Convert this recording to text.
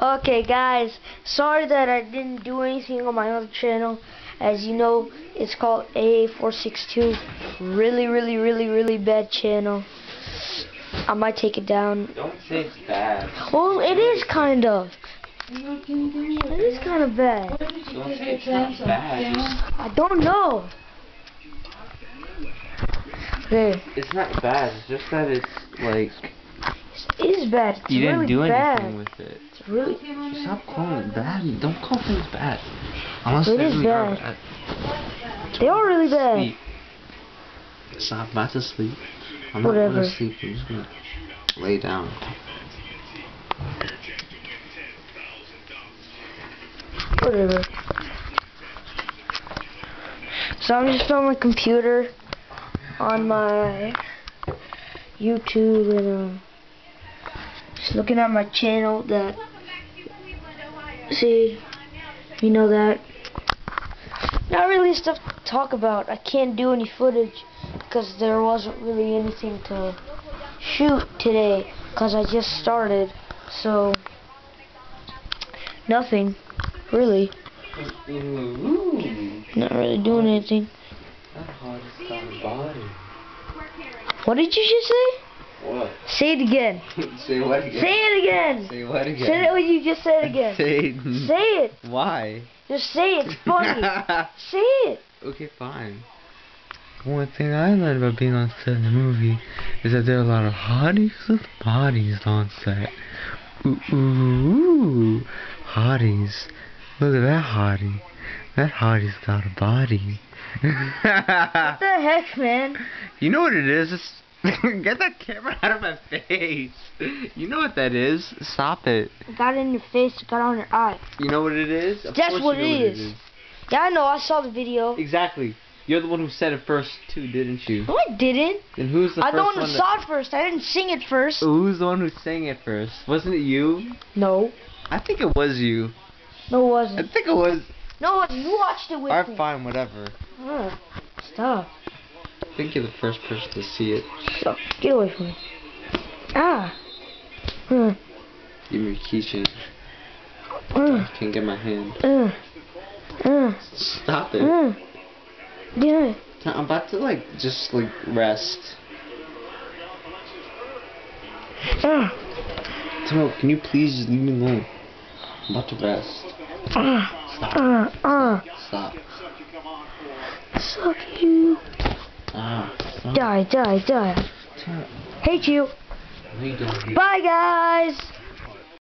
Okay guys, sorry that I didn't do anything on my other channel. As you know, it's called AA462. Really bad channel. I might take it down. Don't say it's bad. Well, it is kind of. It is kind of bad. Don't say it's not bad. I don't know. There. It's not bad. It's just that it's like It is bad. It's you didn't really do bad. anything with it. It's really. Stop calling it bad. Don't call things bad. Unless It they is really are bad. bad. They are really bad. Sleep. Stop. About to sleep. I'm Whatever. not gonna sleep. I'm just gonna lay down. Whatever. So I'm just on my computer, on my YouTube, and just looking at my channel. That, see, you know that. Not really stuff to talk about. I can't do any footage because there wasn't really anything to shoot today because I just started. So nothing really. Not really doing anything. What did you just say? What? Say it again. Say what again? Say it again. Say what again? Say what you just said again. Say it. Why? Just say it. It's funny. Say it. Okay, fine. One thing I learned about being on set in a movie is that there are a lot of hotties with bodies on set. Ooh, hotties. Look at that hottie. That hottie's got a body. What the heck, man? You know what it is? It's get that camera out of my face. You know what that is. Stop it. It got in your face, it got on your eye. You know what it is? Of That's course what you know it is. Yeah, I know. I saw the video. Exactly. You're the one who said it first too, didn't you? No, I didn't. Then who's the I'm first the one who one saw it first. I didn't sing it first. Who's the one who sang it first? Wasn't it you? No. I think it was you. No, it I wasn't. think it was. No, you watched it with Alright, me. fine, whatever. Stop. I think you're the first person to see it. Stop. Get away from me. Ah. Give me your keychain. I can't get my hand. Stop it. Yeah. I'm about to just rest. Timo, can you please just leave me alone? I'm about to rest. Stop. Stop. Suck you. Stop. Die. Stop. Hate you. No, you don't. Bye, guys.